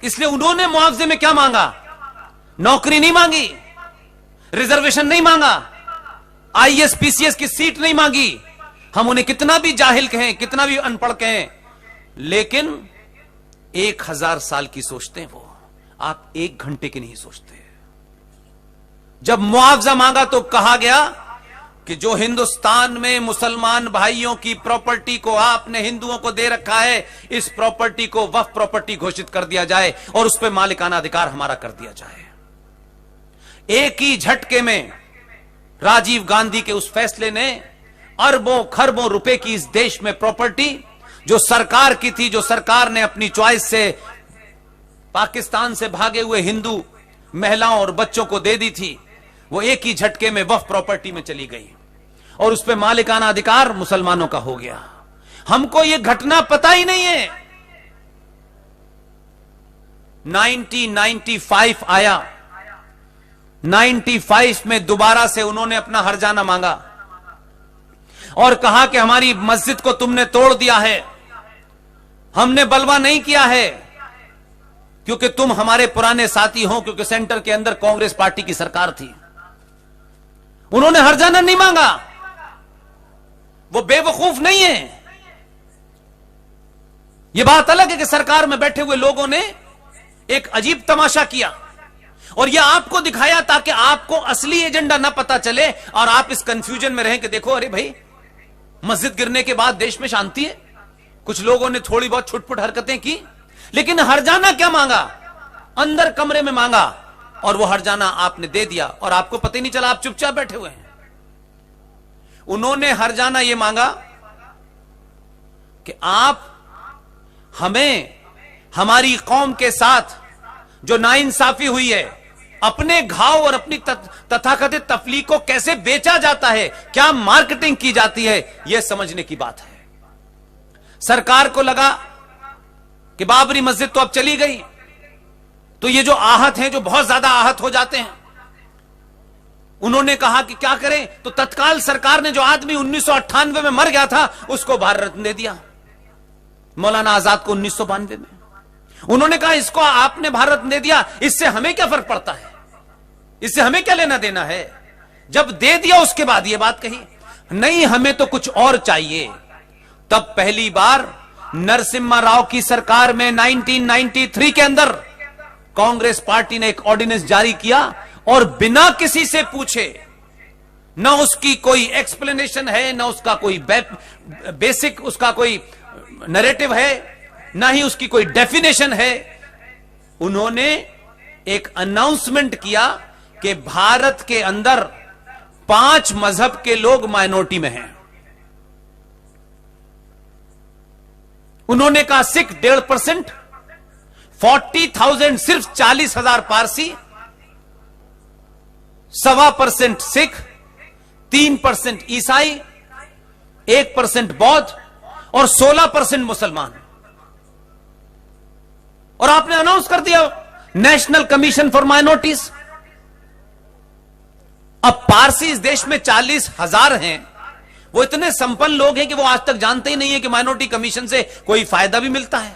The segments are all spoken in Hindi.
इसलिए उन्होंने मुआवजे में क्या मांगा? नौकरी नहीं मांगी, रिजर्वेशन नहीं मांगा, आईएएस पीसीएस की सीट नहीं मांगी। हम उन्हें कितना भी जाहिल कहें, कितना भी अनपढ़ कहें, लेकिन 1000 साल की सोचते हैं वो, आप 1 घंटे की नहीं सोचते। जब मुआवजा मांगा तो कहा गया कि जो हिंदुस्तान में मुसलमान भाइयों की प्रॉपर्टी को आपने हिंदुओं को दे रखा है, इस प्रॉपर्टी को वक्फ प्रॉपर्टी घोषित कर दिया जाए और उस पर मालिकाना अधिकार हमारा कर दिया जाए। एक ही झटके में राजीव गांधी के उस फैसले ने अरबों खरबों रुपए की इस देश में प्रॉपर्टी जो सरकार की थी, जो सरकार ने अपनी चॉइस से पाकिस्तान से भागे हुए हिंदू महिलाओं और बच्चों को दे दी थी, वो एक ही झटके में वक्फ प्रॉपर्टी में चली गई और उस पर मालिकाना अधिकार मुसलमानों का हो गया। हमको यह घटना पता ही नहीं है। 1995 आया, 95 में दोबारा से उन्होंने अपना हर्जाना मांगा और कहा कि हमारी मस्जिद को तुमने तोड़ दिया है, हमने बलवा नहीं किया है क्योंकि तुम हमारे पुराने साथी हो, क्योंकि सेंटर के अंदर कांग्रेस पार्टी की सरकार थी। उन्होंने हर्जाना नहीं मांगा, वो बेवकूफ नहीं है। यह बात अलग है कि सरकार में बैठे हुए लोगों ने एक अजीब तमाशा किया और यह आपको दिखाया ताकि आपको असली एजेंडा ना पता चले और आप इस कंफ्यूजन में रहें कि देखो, अरे भाई, मस्जिद गिरने के बाद देश में शांति है, कुछ लोगों ने थोड़ी बहुत छुटपुट हरकतें की, लेकिन हर्जाना क्या मांगा? अंदर कमरे में मांगा और वो हर्जाना आपने दे दिया और आपको पता ही नहीं चला, आप चुपचाप बैठे हुए हैं। उन्होंने हर्जाना ये मांगा कि आप हमें हमारी कौम के साथ जो नाइंसाफी हुई है, अपने घाव और अपनी तथाकथित तफलीक को कैसे बेचा जाता है, क्या मार्केटिंग की जाती है, यह समझने की बात है। सरकार को लगा कि बाबरी मस्जिद तो अब चली गई, तो ये जो आहत हैं, जो बहुत ज्यादा आहत हो जाते हैं, उन्होंने कहा कि क्या करें, तो तत्काल सरकार ने जो आदमी 1998 में मर गया था उसको भारत रत्न दे दिया, मौलाना आजाद को 1992 में। उन्होंने कहा इसको आपने भारत रत्न दे दिया, इससे हमें क्या फर्क पड़ता है, इससे हमें क्या लेना देना है। जब दे दिया उसके बाद ये बात कही, नहीं हमें तो कुछ और चाहिए। तब पहली बार नरसिम्हा राव की सरकार में 1993 के अंदर कांग्रेस पार्टी ने एक ऑर्डिनेंस जारी किया और बिना किसी से पूछे, ना उसकी कोई एक्सप्लेनेशन है, ना उसका कोई बेसिक उसका कोई नैरेटिव है, ना ही उसकी कोई डेफिनेशन है, उन्होंने एक अनाउंसमेंट किया कि भारत के अंदर 5 मजहब के लोग माइनॉरिटी में हैं। उन्होंने कहा सिख 1.5%, 40,000 सिर्फ 40,000 पारसी, 1.25% सिख, 3% ईसाई, 1% बौद्ध और 16% मुसलमान। और आपने अनाउंस कर दिया नेशनल कमीशन फॉर माइनॉरिटीज। अब पारसी इस देश में 40,000 हैं, वो इतने संपन्न लोग हैं कि वो आज तक जानते ही नहीं है कि माइनॉरिटी कमीशन से कोई फायदा भी मिलता है।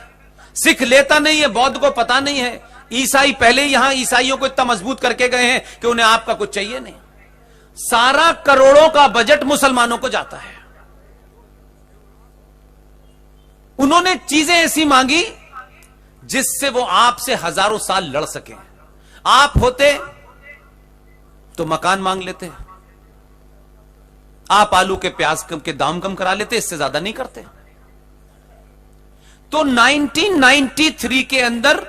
सिख लेता नहीं है, बौद्ध को पता नहीं है, ईसाई पहले यहां ईसाइयों को इतना मजबूत करके गए हैं कि उन्हें आपका कुछ चाहिए नहीं। सारा करोड़ों का बजट मुसलमानों को जाता है। उन्होंने चीजें ऐसी मांगी जिससे वो आपसे हजारों साल लड़ सके। आप होते तो मकान मांग लेते, आप आलू के प्याज के दाम कम करा लेते, इससे ज्यादा नहीं करते। तो 1993 के अंदर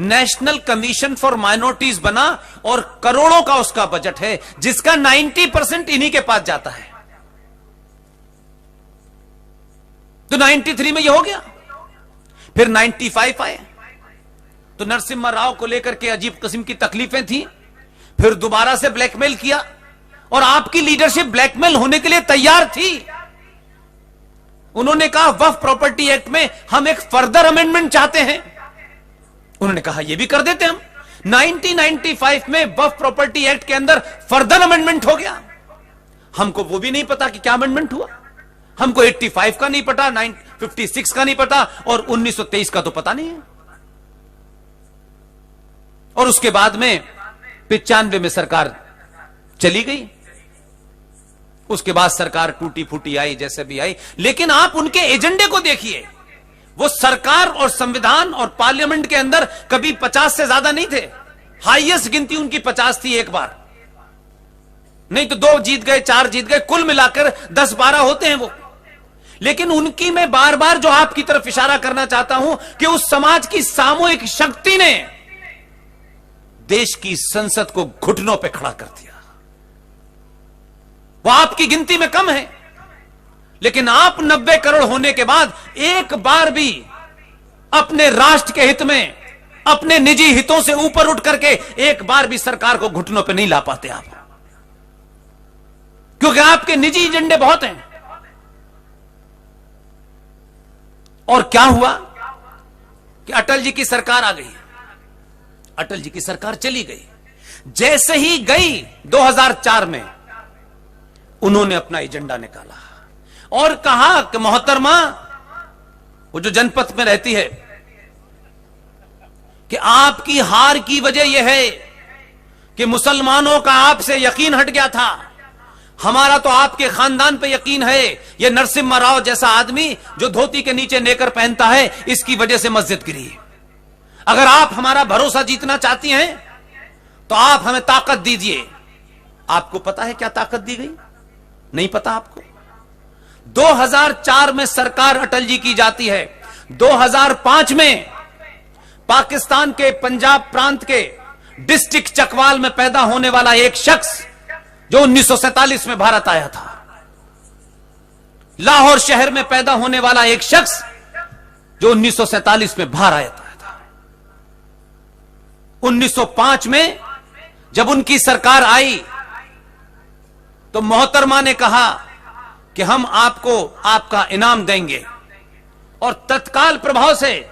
नेशनल कमीशन फॉर माइनॉरिटीज बना और करोड़ों का उसका बजट है, जिसका 90% इन्हीं के पास जाता है। तो 93 में यह हो गया। फिर 95 आए तो नरसिम्हा राव को लेकर के अजीब किस्म की तकलीफें थी। फिर दोबारा से ब्लैकमेल किया और आपकी लीडरशिप ब्लैकमेल होने के लिए तैयार थी। उन्होंने कहा वक्फ प्रॉपर्टी एक्ट में हम एक फर्दर अमेंडमेंट चाहते हैं। उन्होंने कहा यह भी कर देते हम। 1995 में वक्फ प्रॉपर्टी एक्ट के अंदर फर्दर अमेंडमेंट हो गया। हमको वो भी नहीं पता कि क्या अमेंडमेंट हुआ। हमको 85 का नहीं पता, 56 का नहीं पता और 1923 का तो पता नहीं है। और उसके बाद में 95 में सरकार चली गई। उसके बाद सरकार टूटी फूटी आई, जैसे भी आई, लेकिन आप उनके एजेंडे को देखिए। वो सरकार और संविधान और पार्लियामेंट के अंदर कभी 50 से ज्यादा नहीं थे। हाईएस्ट गिनती उनकी 50 थी एक बार, नहीं तो 2 जीत गए, 4 जीत गए, कुल मिलाकर 10-12 होते हैं वो। लेकिन उनकी मैं बार बार जो आपकी तरफ इशारा करना चाहता हूं कि उस समाज की सामूहिक शक्ति ने देश की संसद को घुटनों पे खड़ा कर दिया। वो आपकी गिनती में कम है, लेकिन आप 90 करोड़ होने के बाद एक बार भी अपने राष्ट्र के हित में, अपने निजी हितों से ऊपर उठ करके एक बार भी सरकार को घुटनों पे नहीं ला पाते आप, क्योंकि आपके निजी एजेंडे बहुत हैं। और क्या हुआ कि अटल जी की सरकार आ गई, अटल जी की सरकार चली गई। जैसे ही गई 2004 में उन्होंने अपना एजेंडा निकाला और कहा कि मोहतरमा, वो जो जनपथ में रहती है, कि आपकी हार की वजह यह है कि मुसलमानों का आपसे यकीन हट गया था, हमारा तो आपके खानदान पे यकीन है। ये नरसिम्हा राव जैसा आदमी जो धोती के नीचे नेकर पहनता है, इसकी वजह से मस्जिद गिरी। अगर आप हमारा भरोसा जीतना चाहती हैं तो आप हमें ताकत दीजिए। आपको पता है क्या ताकत दी गई? नहीं पता आपको? 2004 में सरकार अटल जी की जाती है। 2005 में पाकिस्तान के पंजाब प्रांत के डिस्ट्रिक्ट चकवाल में पैदा होने वाला एक शख्स जो 1947 में भारत आया था, लाहौर शहर में पैदा होने वाला एक शख्स जो 1947 में बाहर आया था। 1905 में जब उनकी सरकार आई तो मोहतरमा ने कहा कि हम आपको आपका इनाम देंगे, और तत्काल प्रभाव से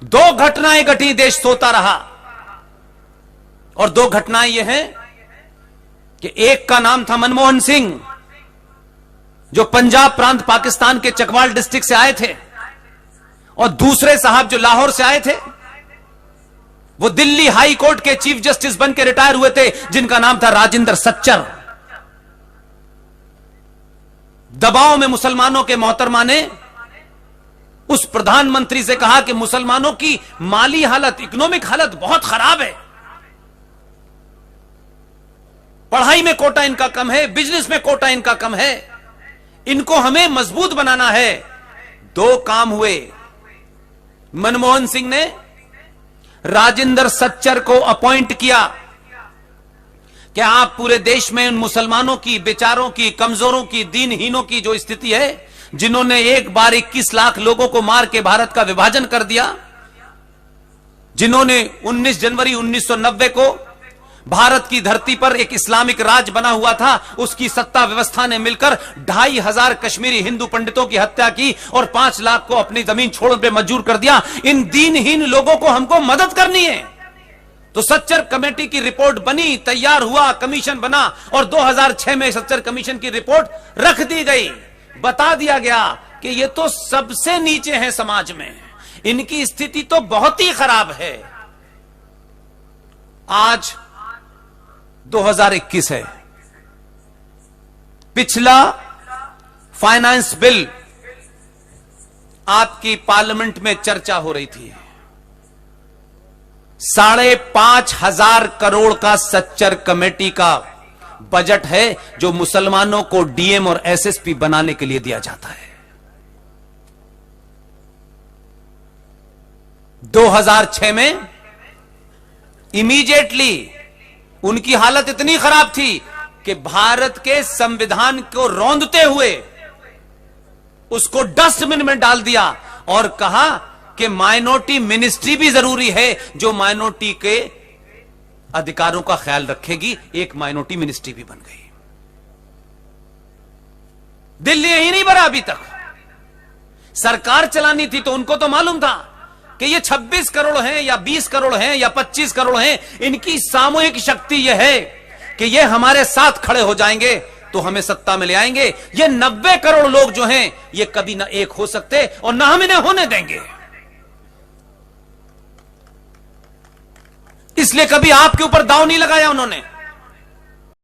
2 घटनाएं घटी, देश सोता रहा। और 2 घटनाएं यह हैं कि एक का नाम था मनमोहन सिंह, जो पंजाब प्रांत पाकिस्तान के चकवाल डिस्ट्रिक्ट से आए थे, और दूसरे साहब जो लाहौर से आए थे, वो दिल्ली हाई कोर्ट के चीफ जस्टिस बन के रिटायर हुए थे, जिनका नाम था राजेंद्र सच्चर। दबाव में मुसलमानों के मोहतरमा ने उस प्रधानमंत्री से कहा कि मुसलमानों की माली हालत, इकोनॉमिक हालत बहुत खराब है, पढ़ाई में कोटा इनका कम है, बिजनेस में कोटा इनका कम है, इनको हमें मजबूत बनाना है। 2 काम हुए। मनमोहन सिंह ने राजेंद्र सच्चर को अपॉइंट किया कि आप पूरे देश में उन मुसलमानों की, बेचारों की, कमजोरों की, दीनहीनों की जो स्थिति है, जिन्होंने एक बार 21 लाख लोगों को मार के भारत का विभाजन कर दिया, जिन्होंने 19 जनवरी 1990 को भारत की धरती पर एक इस्लामिक राज बना हुआ था, उसकी सत्ता व्यवस्था ने मिलकर 2500 कश्मीरी हिंदू पंडितों की हत्या की और 5 लाख को अपनी जमीन छोड़ने पे मजबूर कर दिया। इन दीनहीन लोगों को हमको मदद करनी है। तो सच्चर कमेटी की रिपोर्ट बनी, तैयार हुआ, कमीशन बना, और 2006 में सच्चर कमीशन की रिपोर्ट रख दी गई। बता दिया गया कि ये तो सबसे नीचे हैं समाज में, इनकी स्थिति तो बहुत ही खराब है। आज 2021 है, पिछला फाइनेंस बिल आपकी पार्लियामेंट में चर्चा हो रही थी। 5,500 करोड़ का सच्चर कमेटी का बजट है, जो मुसलमानों को डीएम और एसएसपी बनाने के लिए दिया जाता है। 2006 में इमीडिएटली उनकी हालत इतनी खराब थी कि भारत के संविधान को रौंदते हुए उसको डस्टबिन में डाल दिया और कहा कि माइनॉरिटी मिनिस्ट्री भी जरूरी है, जो माइनॉरिटी के अधिकारों का ख्याल रखेगी। एक माइनॉरिटी मिनिस्ट्री भी बन गई। दिल्ली यही नहीं भरा अभी तक। सरकार चलानी थी तो उनको तो मालूम था कि ये 26 करोड़ हैं या 20 करोड़ हैं या 25 करोड़ हैं, इनकी सामूहिक शक्ति यह है कि ये हमारे साथ खड़े हो जाएंगे तो हमें सत्ता में ले आएंगे। ये 90 करोड़ लोग जो हैं, ये कभी ना एक हो सकते और ना हम इन्हें होने देंगे। इसलिए कभी आपके ऊपर दांव नहीं लगाया उन्होंने।